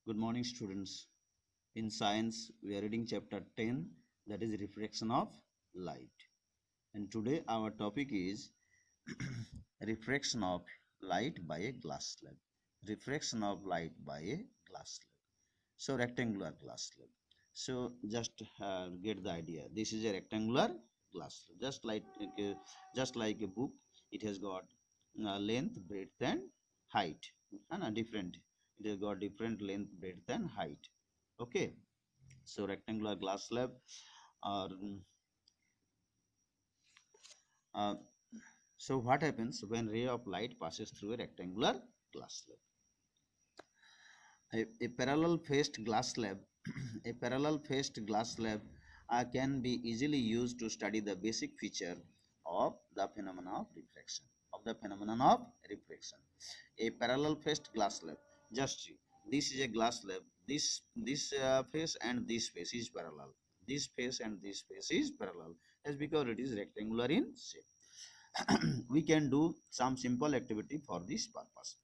Good morning, students. In science, we are reading chapter 10, that is refraction of light. And today our topic is refraction of light by a glass slab. Refraction of light by a glass slab. So rectangular glass slab. So just get the idea. This is a rectangular glass slab. Just like a book, it has got length, breadth, and height. And different. It has got different length, breadth, and height. Okay. So rectangular glass slab are uh, so what happens when ray of light passes through a rectangular glass slab? A parallel faced glass slab a parallel faced glass slab can be easily used to study the basic feature of the phenomenon of refraction. A parallel faced glass slab, just see, this is a glass slab, this face and this face is parallel, this face and this face is parallel, as because it is rectangular in shape. We can do some simple activity for this purpose.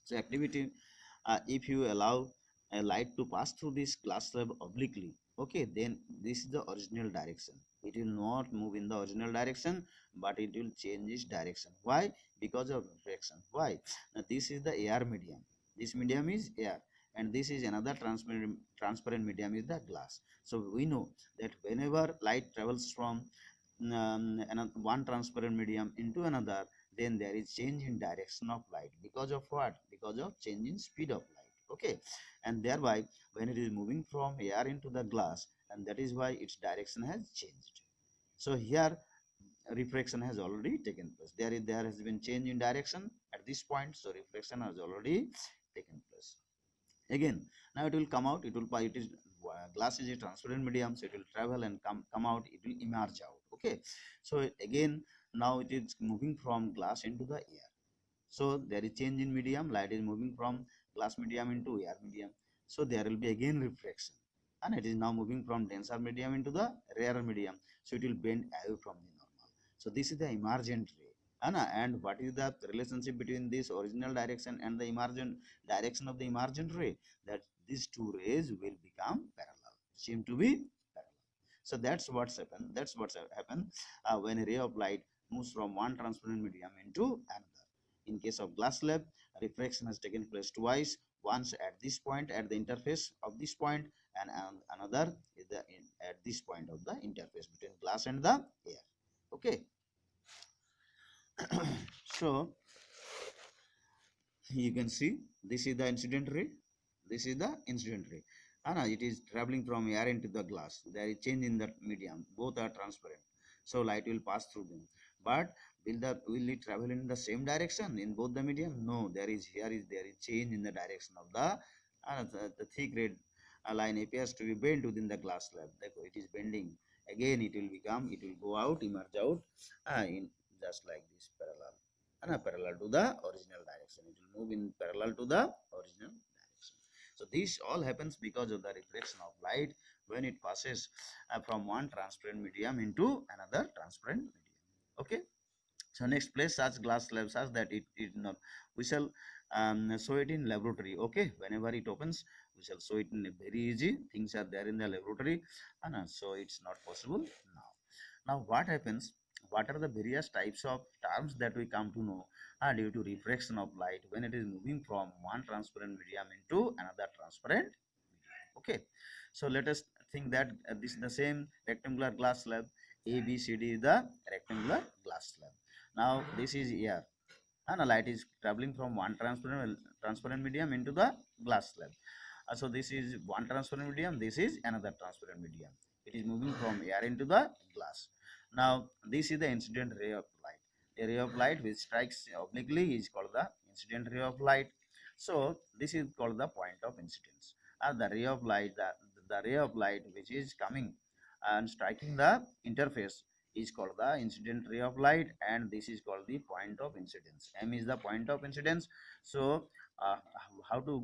So activity, if you allow a light to pass through this glass slab obliquely, okay, then this is the original direction. It will not move in the original direction, but it will change its direction. Why? Because of refraction. Why? Now this is the air medium. This medium is air, and this is another transparent medium is the glass. So we know that whenever light travels from one transparent medium into another, then there is change in direction of light. Because of what? Because of change in speed of light. Okay, and thereby when it is moving from air into the glass, and that is why its direction has changed. So here refraction has already taken place. There has been change in direction at this point, so refraction has already taken place. Again, now it will come out, it is glass is a transparent medium, so it will travel and come out, it will emerge out. Okay, so again, now it is moving from glass into the air, so there is change in medium, light is moving from glass medium into air medium, so there will be again refraction, and it is now moving from denser medium into the rarer medium, so it will bend away from the normal. So this is the emergent ray. And what is the relationship between this original direction and the emergent direction of the emergent ray? That these two rays will become parallel, seem to be parallel. So that's what's happened when a ray of light moves from one transparent medium into another. In case of glass slab, refraction has taken place twice, once at this point at the interface of this point, and another is at this point of the interface between glass and the air. Okay. So you can see this is the incident ray, this is the incident ray, and it is traveling from air into the glass. There is change in the medium, both are transparent, so light will pass through them. But will it travel in the same direction in both the medium? No, there is change in the direction of the thick red line appears to be bent within the glass slab. Therefore it is bending, again it will go out, emerge out, in just like this, parallel and parallel to the original direction. It will move in parallel to the original direction. So this all happens because of the reflection of light when it passes from one transparent medium into another transparent medium. Okay. So next, place such glass slab such that it not, we shall show it in laboratory. Okay, whenever it opens, we shall show it in a very easy. Things are there in the laboratory, and so it's not possible now. Now what happens? What are the various types of terms that we come to know due to refraction of light when it is moving from one transparent medium into another transparent medium? Okay, so let us think that this is the same rectangular glass slab. A, B, C, D is the rectangular glass slab. Now this is air, and a light is traveling from one transparent medium into the glass slab. So this is one transparent medium, this is another transparent medium. It is moving from air into the glass. Now this is the incident ray of light. A ray of light which strikes obliquely is called the incident ray of light. So this is called the point of incidence. The ray of light, the ray of light which is coming and striking the interface is called the incident ray of light, and this is called the point of incidence. M is the point of incidence. So uh, how to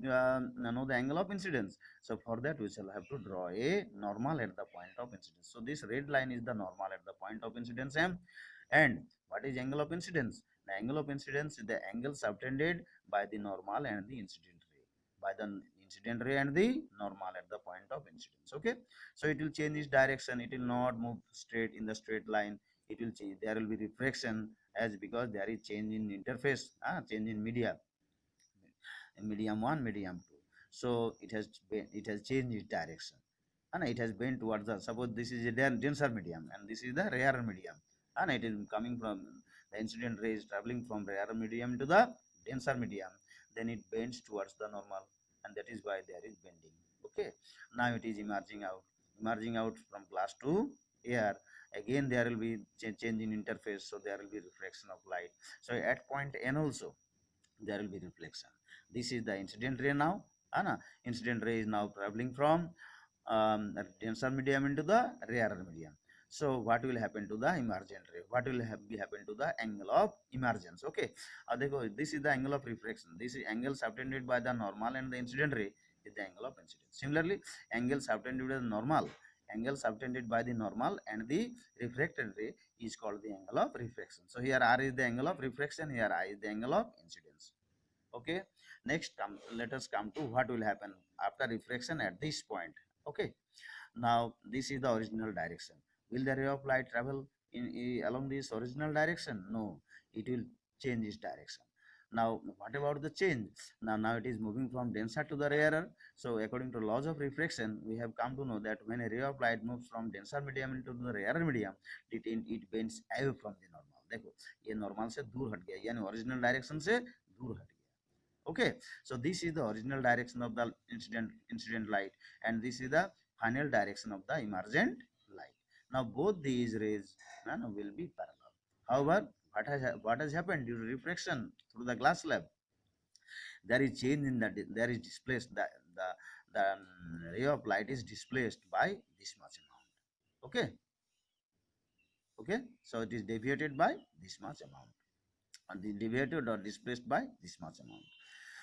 know the angle of incidence? So for that we shall have to draw a normal at the point of incidence. So this red line is the normal at the point of incidence M. And what is angle of incidence? The angle of incidence is the angle subtended by the normal and the incident ray. By the incident ray and the normal at the point of incidence. Okay, so it will change its direction, it will not move straight in the straight line, it will change, there will be refraction, as because there is change in interface, change in media, medium 1, medium 2. So it has changed its direction, and it has bent towards the, suppose this is a denser medium and this is the rarer medium, and it is coming from, the incident ray is traveling from rarer medium to the denser medium, then it bends towards the normal, and that is why there is bending. Okay, now it is emerging out from glass to air. Again there will be change in interface, so there will be reflection of light. So at point n also there will be reflection. This is the incident ray now. Incident ray is now traveling from denser medium into the rarer medium. So what will happen to the emergent ray? What will happen to the angle of emergence? Okay, this is the angle of refraction. This is angle subtended by the normal and the incident ray is the angle of incidence. Similarly, angle subtended by the normal, angle subtended by the normal and the refracted ray is called the angle of refraction. So here R is the angle of refraction, here I is the angle of incidence. Okay, next let us come to what will happen after refraction at this point. Okay, now this is the original direction. Will the ray of light travel along this original direction? No, it will change its direction. Now what about the change? Now it is moving from denser to the rarer. So according to laws of refraction, we have come to know that when a ray of light moves from denser medium into the rarer medium, it bends away from the normal. देखो ये normal से दूर हट गया, यानी original direction से दूर हट गया. Okay, so this is the original direction of the incident light, and this is the final direction of the emergent light. Now both these rays will be parallel. However, what has happened due to refraction through the glass slab? There is change in there is displaced, the ray of light is displaced by this much amount. Okay, so it is deviated by this much amount, and deviated or displaced by this much amount.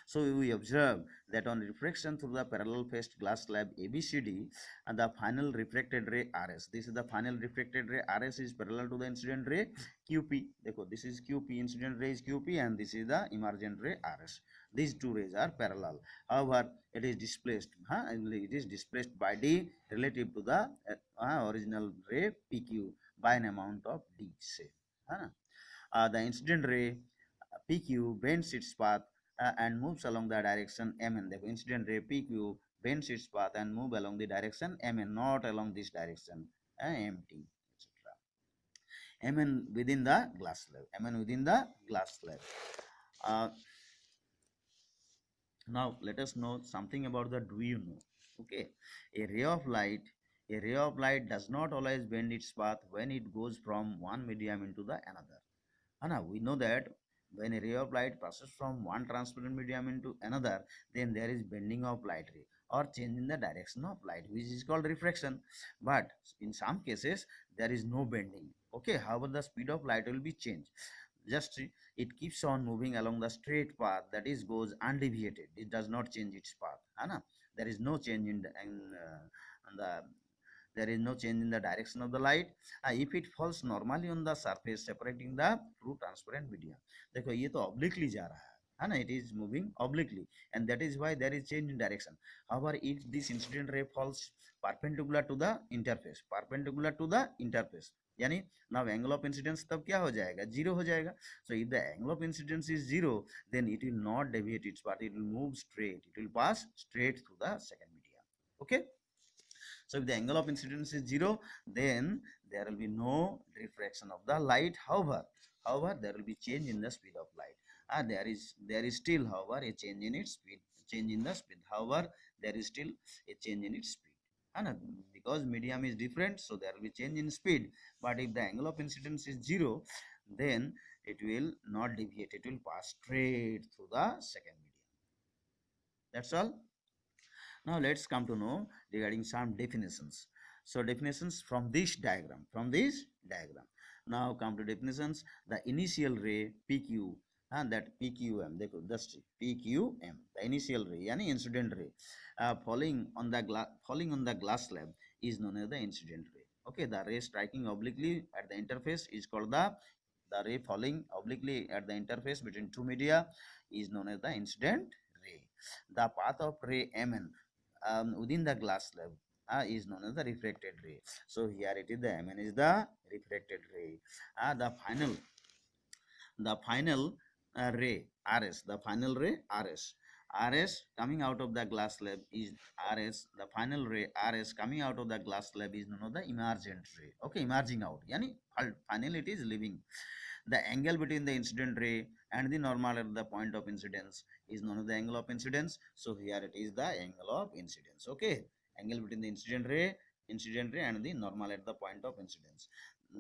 So we observe that on refraction through the parallel faced glass slab ABCD, and the final refracted ray RS. This is the final refracted ray RS is parallel to the incident ray QP. This is QP, incident ray is QP, and this is the emergent ray RS. These two rays are parallel. However, it is displaced. It is displaced by D relative to the original ray PQ by an amount of D. Say, the incident ray PQ bends its path and moves along the direction Mn. The incident ray PQ bends its path and move along the direction Mn, not along this direction Mt, etc. Mn within the glass slab. Mn within the glass slab. Now let us know something about the do you know. Okay, a ray of light does not always bend its path when it goes from one medium into the another. We know that when a ray of light passes from one transparent medium into another, then there is bending of light ray or change in the direction of light, which is called refraction. But in some cases there is no bending. Okay, however the speed of light will be changed. Just it keeps on moving along the straight path, that is goes undeviated. It does not change its path. There is no change in the there is no change in the direction of the light. If it falls normally on the surface separating the true transparent medium. देखो ये तो obliquely जा रहा है ना, it is moving obliquely, and that is why there is change in direction. However, if this incident ray falls perpendicular to the interface, यानी now angle of incidence तब क्या हो जाएगा, zero हो जाएगा. So if the angle of incidence is zero, then it will not deviate its path, it will move straight, it will pass straight through the second medium. Okay, so if the angle of incidence is zero, then there will be no refraction of the light. However, there will be change in the speed of light. There is still, however, a change in its speed, change in the speed. However, there is still a change in its speed. And because medium is different, so there will be change in speed. But if the angle of incidence is zero, then it will not deviate. It will pass straight through the second medium. That's all. Now let's come to know regarding some definitions. So definitions from this diagram. Now come to definitions. The initial ray PQ, and that PQM, just PQM, the initial ray, yani incident ray, falling on the glass slab is known as the incident ray. Okay, the ray striking obliquely at the interface is called the ray falling obliquely at the interface between two media is known as the incident ray. the path of ray Mn within the glass slab is known as the refracted ray. So here it is, the Mn is the refracted ray. The final ray Rs, the final ray Rs coming out of the glass slab is Rs. The final ray Rs coming out of the glass slab is known as the emergent ray. Okay, emerging out. Yani finally it is leaving. The angle between the incident ray and the normal at the point of incidence is known as the angle of incidence. So here it is the angle of incidence. Okay, angle between the incident ray and the normal at the point of incidence.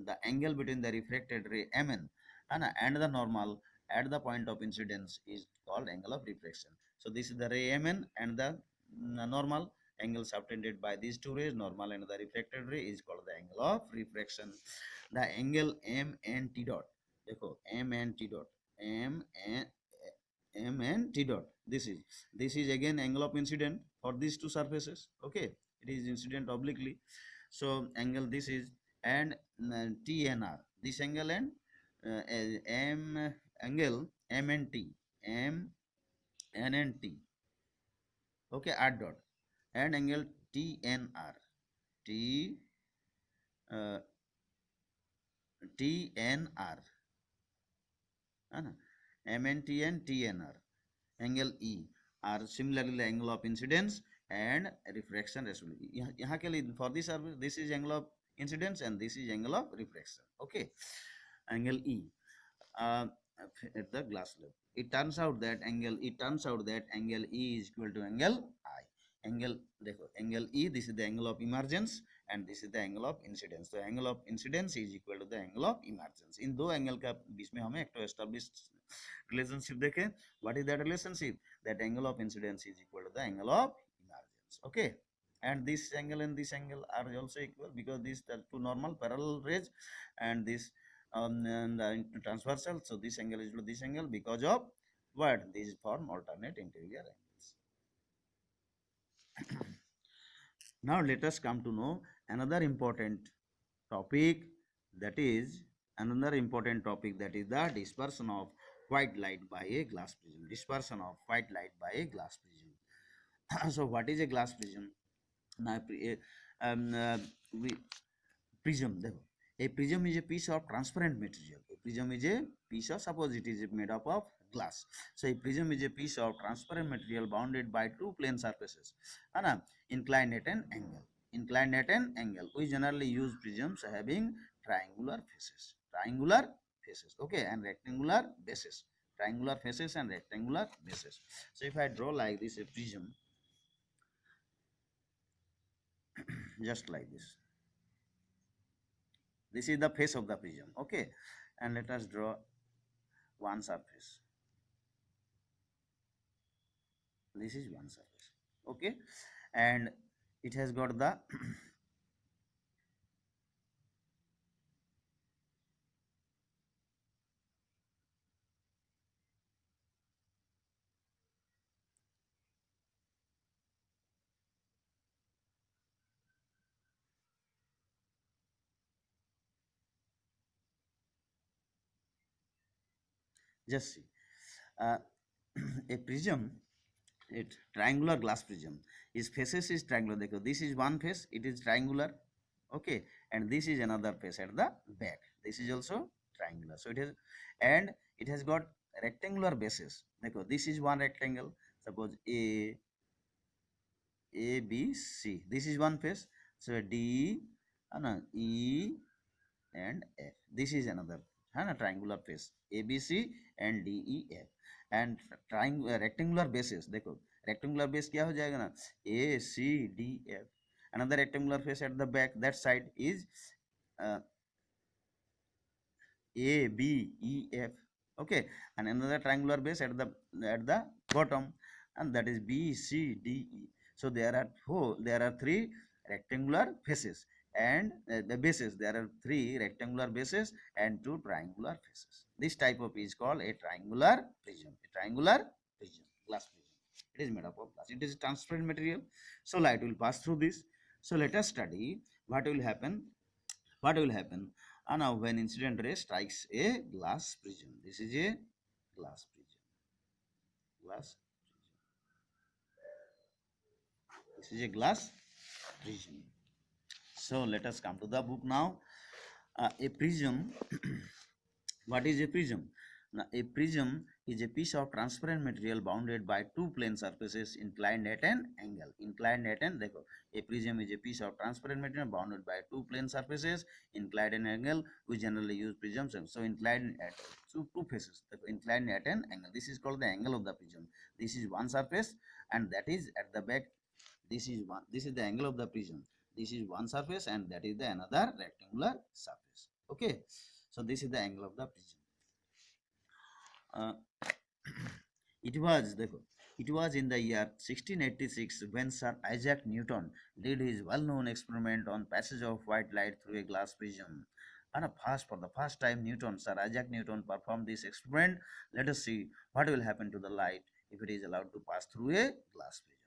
The angle between the refracted ray Mn and the normal at the point of incidence is called angle of refraction. So this is the ray Mn and the normal angle subtended by these two rays, normal and the refracted ray, is called the angle of refraction. The angle M and T dot, देखो M and T dot, M and T dot, this is again angle of incident for these two surfaces. Okay, it is incident obliquely. So angle this is, and T and R, this angle, and M angle M and T, M N and T, okay, R dot, and angle T N R, T T N R, MNT and TNR, angle E are similarly the angle of incidence and refraction respectively. यहाँ के लिए for this surface this is angle of incidence and this is angle of refraction. Okay, angle E at the glass level. It turns out that angle E is equal to angle I. Angle देखो, angle E, this is the angle of emergence and this is the angle of incidence. So angle of incidence is equal to the angle of emergence. इन दो angle का बीच में हमें एक तो established relationship देखे. What is that relationship? That angle of incidence is equal to the angle of emergence. Okay, and this angle and this angle are also equal because these are two normal parallel rays and this and transversal. So this angle is equal to this angle because of what? These form alternate interior angles. Now let us come to know another important topic, that is the dispersion of white light by a glass prism. Dispersion of white light by a glass prism. So what is a glass prism? Now prism, a prism is a piece of transparent material. A prism is a piece of, suppose it is made up of glass. So a prism is a piece of transparent material bounded by two plane surfaces, inclined at an angle. Inclined at an angle. We generally use prisms having triangular faces. Okay, and rectangular bases. Triangular faces and rectangular bases. So if I draw like this a prism, just like this. This is the face of the prism. Okay, and let us draw one surface. This is one surface. Okay, and it has got the just see a prism, it triangular glass prism, its faces is triangular. This is one face, it is triangular. Okay, and this is another face at the back, this is also triangular. So it has, and it has got rectangular bases. This is one rectangle, suppose A B C, this is one face. So D E and F, this is another triangular face, ABC and DEF. and rectangular bases, देखो rectangular base क्या हो जाएगा ना, ACDF. Another rectangular face at the back, that side is ABEF. Okay, and another triangular base at the bottom, and that is BCDE. So there are three rectangular faces and the bases. There are three rectangular bases and two triangular faces. This type of is called a triangular prism. Glass prism. It is made up of glass. It is a transparent material, so light will pass through this. So let us study what will happen. Now when incident ray strikes a glass prism. This is a glass prism. This is a glass prism. So let us come to the book now. A prism. What is a prism? Now, a prism is a piece of transparent material bounded by two plane surfaces inclined at an angle. Inclined at an, देखो, a prism is a piece of transparent material bounded by two plane surfaces inclined at an angle. We generally use prisms. So inclined at two faces, inclined at an angle. This is called the angle of the prism. This is one surface, and that is at the back. This is one. This is the angle of the prism. This is one surface, and that is the another rectangular surface. Okay. So this is the angle of the prism. It was in the year 1686 when Sir Isaac Newton did his well-known experiment on passage of white light through a glass prism. And for the first time, Sir Isaac Newton performed this experiment. Let us see what will happen to the light if it is allowed to pass through a glass prism.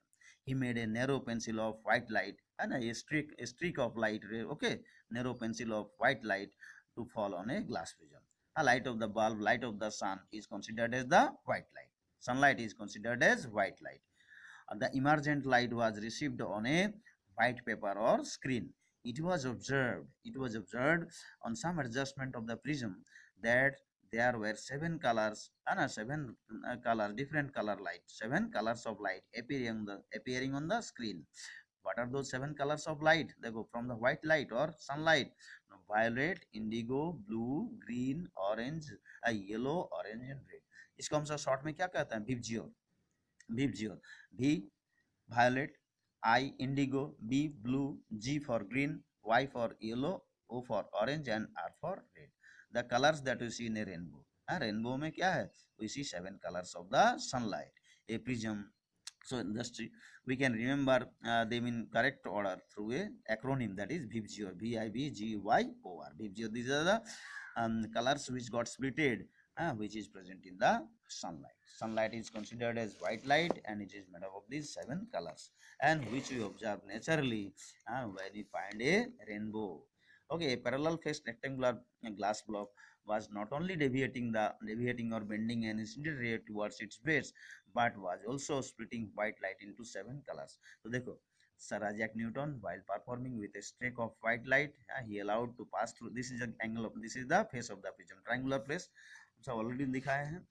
He made a narrow pencil of white light and a streak of light ray. Okay, narrow pencil of white light to fall on a glass prism. A light of the bulb, light of the sun is considered as the white light. Sunlight is considered as white light. The emergent light was received on a white paper or screen. It was observed on some adjustment of the prism that there were seven colors and different color light, seven colors of light appearing on the screen. What are those seven colors of light? They go from the white light or sunlight: violet, indigo, blue, green, orange, yellow, orange and red. इसको हम short में क्या कहते हैं? VIBGYOR. V violet, I indigo, B blue, G for green, Y for yellow, O for orange and R for red. The colors that we see in a rainbow. Rainbow में क्या है? We see seven colors of the sunlight. A prism. So just we can remember them in correct order through a acronym, that is VIBGYOR. VIBGYOR. VIBGYOR. These are the colors which got splitted, which is present in the sunlight. Sunlight is considered as white light, and it is made up of these seven colors, and which we observe naturally when we find a rainbow. Okay, a parallel faced rectangular glass block was not only deviating or bending an incident ray towards its base, but was also splitting white light into seven colors. So देखो, Sir Isaac Newton, while performing with a streak of white light, he allowed to pass through. This is the angle of, this is the face of the prism, triangular face. So already दिखाए हैं.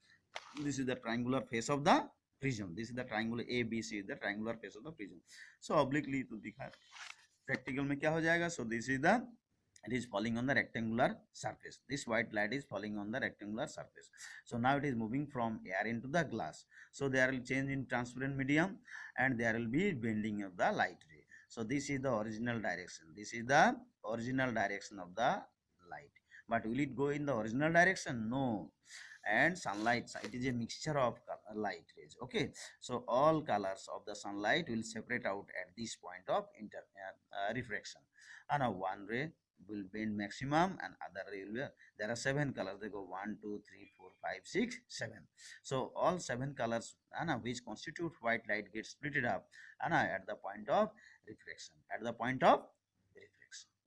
This is the triangular face of the prism. This is the triangular ABC, the triangular face of the prism. So obliquely तो दिखा. Practical में क्या हो जाएगा? So this is the, it is falling on the rectangular surface. This white light is falling on the rectangular surface. So now it is moving from air into the glass. So there will change in transparent medium, and there will be bending of the light ray. So this is the original direction. This is the original direction of the light. But will it go in the original direction? No. And sunlight, it is a mixture of light rays. Okay, so all colors of the sunlight will separate out at this point of refraction, and one ray will bend maximum and other ray will, there are seven colors. They go 1 2 3 4 5 6 7. So all seven colors which constitute white light get split up at the point of refraction,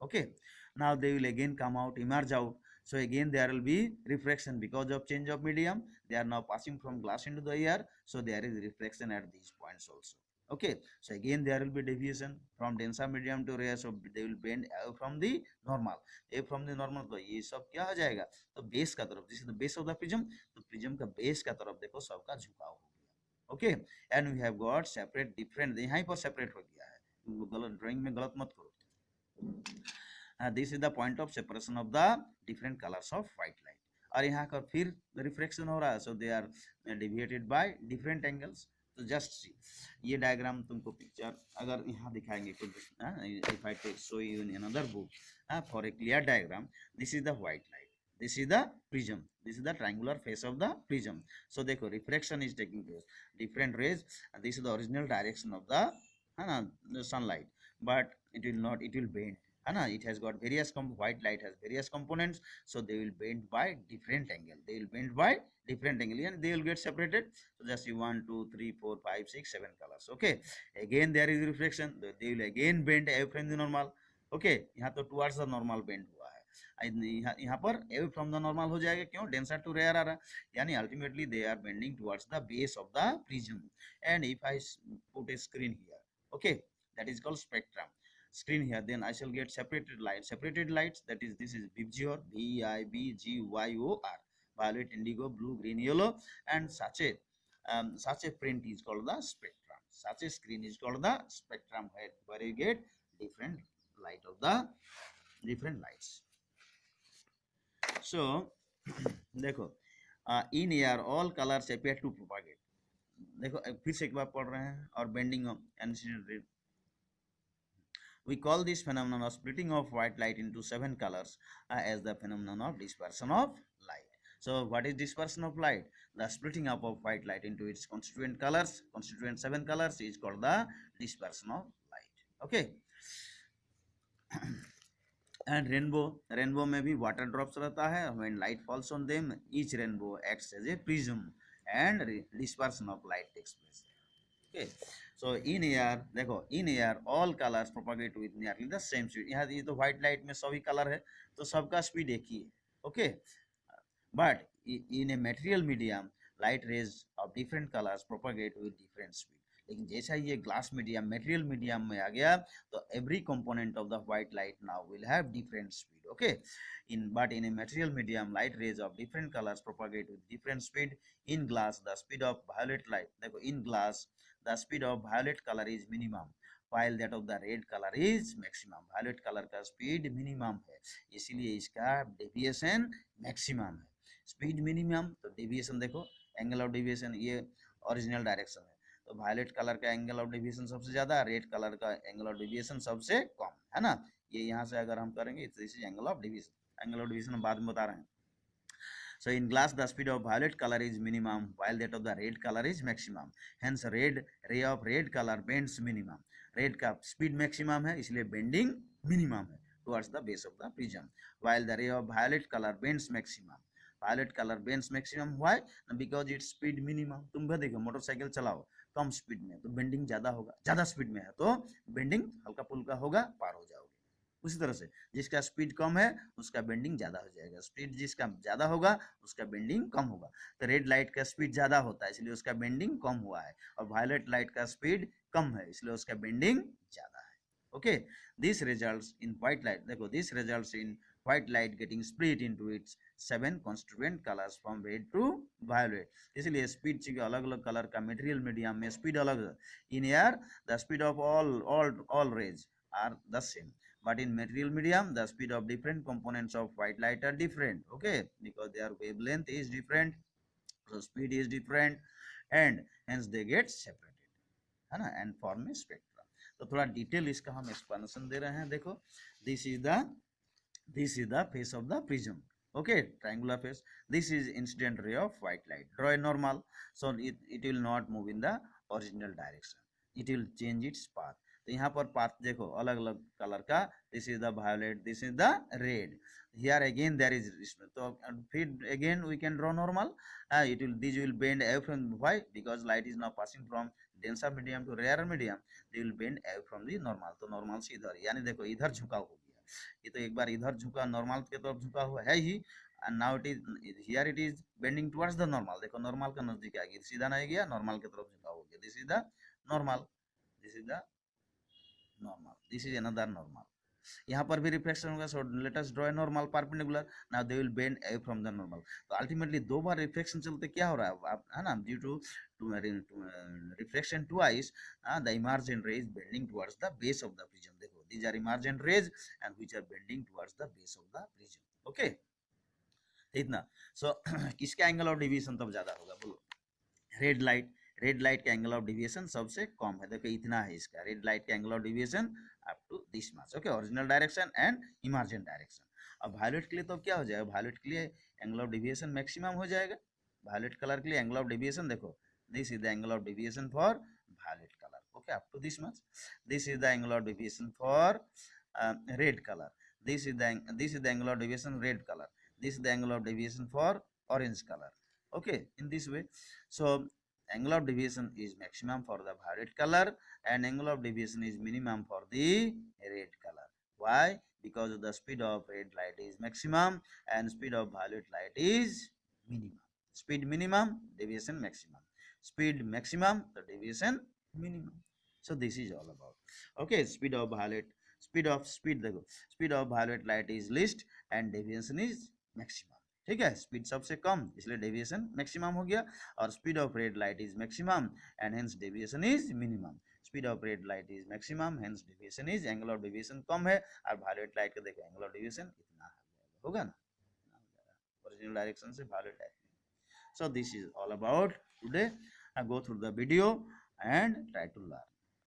okay. Now they will again come out, emerge out. So again there will be refraction because of change of medium. They are now passing from glass into the air, so there is refraction at these points also. Okay, so again there will be deviation from denser medium to rare, so they will bend from the normal. From the normal, तो ये सब क्या हो जाएगा? तो base का तरफ, this is the base of the prism. तो prism का बेस का तरफ देखो सबका झुकाव हो गया. Okay, and we have got separate different. यहाँ पर separate हो गया है. गलत ड्राइंग में गलत मत करो. This is the point of separation of the different colors of white light. और यहाँ का फिर रिफ्लेक्शन हो रहा है, so they are deviated by different angles. तो जस्ट सी ये डायग्राम तुमको पिक्चर अगर यहाँ दिखाएंगे कुछ, if I show you in another book for a clear diagram. This is the white light, this is the prism, this is the triangular face of the prism. So देखो refraction is taking place, different rays, and this is the original direction of the sunlight, but it will not, it will bend. It has got various white light has various components, so they will bend by different angle. And they will get separated. So just 1 2 3 4 5 6 7 colors. Okay, again there is reflection, they will again bend away from the normal. Okay, यहाँ तो towards the normal bend हुआ है, यहाँ पर away from the normal हो जाएगा. क्यों? denser to rare आ रहा है, यानी ultimately they are bending towards the base of the prism. And if I put a screen here, okay, that is called spectrum. Screen here, then I shall get separated lights. Separated lights, that is, this is VIBGYOR, VIBGYOR, violet, indigo, blue, green, yellow, and such a print is called the spectrum. Such a screen is called the spectrum, where you get different light of the different lights. So देखो, in air all colors appear to propagate. देखो फिर से एक बार पढ़ रहे हैं, और bending of incident. We call this phenomenon of splitting of white light into 7 colors as the phenomenon of dispersion of light. So what is dispersion of light? The splitting up of white light into its constituent colors, constituent 7 colors, is called the dispersion of light. Okay. And rainbow में भी water drops रहता है. When light falls on them, each rainbow acts as a prism and dispersion of light takes place. Okay. So in air, देखो, in air all colors propagate with nearly the same speed. यहाँ ये तो white light में सभी color है, तो सबका speed एक ही है. Okay. But in a material medium, light rays of different colors propagate with different speed. लेकिन जैसा ये ग्लास मीडियम, मेटेरियल मीडियम में आ गया, तो every component of the white light now will have different speed. Okay. But in a material medium, light rays of different colors propagate with different speed. In glass, the speed of violet light, देखो, in glass the speed of violet color is minimum, while that of the red color is maximum. violet color का speed minimum है, इसीलिए इसका deviation maximum है. Speed minimum, तो deviation देखो, angle of deviation, ये original direction है, तो वायलेट कलर का एंगल ऑफ डेविएशन सबसे ज्यादा, रेड कलर का एंगल ऑफ डेविएशन सबसे कम है ना. ये यहाँ से अगर हम करेंगे, this is angle of deviation. Angle of deviation हम बाद में बता रहे हैं. So in glass, the speed of violet color is minimum, while that of the red color is maximum. Hence, ray of red color bends minimum. Red का speed maximum है, इसलिए bending minimum है towards the base of the prism. While the ray of violet color bends maximum. Violet color bends maximum. Why? Because its speed minimum. तुम भी देखो, motorcycle चलाओ कम speed में तो बेंडिंग ज्यादा होगा, ज्यादा स्पीड में है तो बेंडिंग हल्का फुल्का होगा, पार हो जाओगे. उसी तरह से जिसका स्पीड कम है उसका बेंडिंग ज्यादा हो जाएगा, स्पीड जिसका ज्यादा होगा उसका बेंडिंग कम होगा. तो रेड लाइट का स्पीड ज्यादा होता है, इसलिए उसका बेंडिंग कम हुआ है, और वायलेट लाइट का स्पीड कम है, इसलिए उसका बेंडिंग ज्यादा है. Okay. This results in white light, देखो, this results in white light getting split into its 7 constituent colors from red to violet. इसलिए स्पीड चाहिए अलग अलग कलर का, मटेरियल मीडियम में स्पीड अलग है. In air the speed of all rays are the same, but in material medium the speed of different components of white light are different. Okay, because their wavelength is different, so speed is different, and hence they get separated, है ना, and form a spectrum. तो थोड़ा detail इसका हम explanation दे रहे हैं. देखो, this is the face of the prism. Okay, triangular face. This is incident ray of white light. Draw a normal, so it will not move in the original direction, it will change its path. तो यहाँ पर path देखो अलग अलग colour का, this is the violet, this is the red. Here again there is, तो फिर again we can draw normal. It will, this will bend away from, why? Because light is now passing from denser medium to rarer medium, they will bend away from the normal. तो normal से इधर, यानी देखो इधर झुकाव हो गया, ये तो एक बार इधर झुका, नॉर्मल की तरफ झुका हुआ है ही, and now it is here, it is bending towards the normal. देखो नॉर्मल का नजदीक आ गया, सीधा नहीं गया, नॉर्मल की तरफ झुका हो गया. This is the normal, this is the normal, this is another normal. यहाँ पर भी रिफ्लेक्शन होगा, so let us draw a normal perpendicular. Now they will bend away from the normal. तो अल्टीमेटली दो बार रिफ्लेक्शन चलते क्या हो रहा है ना, due to reflection twice, the emergent ray is bending towards the base of the prism. देखो, these are emergent rays and which are bending towards the base of the prism. Okay, इतना. सो किसका angle of deviation तब ज्यादा होगा, बोलो? Red light. Red light का angle of deviation सबसे कम है, देखो इतना है इसका. रेड लाइट का angle of deviation up to this much. Okay, original direction and emergent direction. अब वायलेट के लिए तो क्या हो जाएगा, वायलेट के लिए एंगल ऑफ डेविएशन मैक्सिमम हो जाएगा. वायलेट कलर के लिए एंगल ऑफ डेविएशन देखो, this is the angle of deviation for violet colour. Okay, up to this much. This is the angle of deviation for red color. This is the angle of deviation red color. This is the angle of deviation for orange color. Okay, in this way. So angle of deviation is maximum for the violet color and angle of deviation is minimum for the red color. Why? Because the speed of red light is maximum and speed of violet light is minimum. Speed minimum, deviation maximum. Speed maximum, the deviation minimum. So this is all about. Okay, speed देखो, speed of violet light is least and deviation is maximum. ठीक है, speed सबसे कम इसलिए deviation maximum हो गया, और speed of red light is maximum and hence deviation is minimum. Speed of red light is maximum hence deviation is, angle of deviation कम है और वायलेट लाइट का देखो एंगल ऑफ डेविएशन इतना होगा ना, ओरिजिनल डायरेक्शन से violet direction. So this is all about today. I go through the video and try to learn.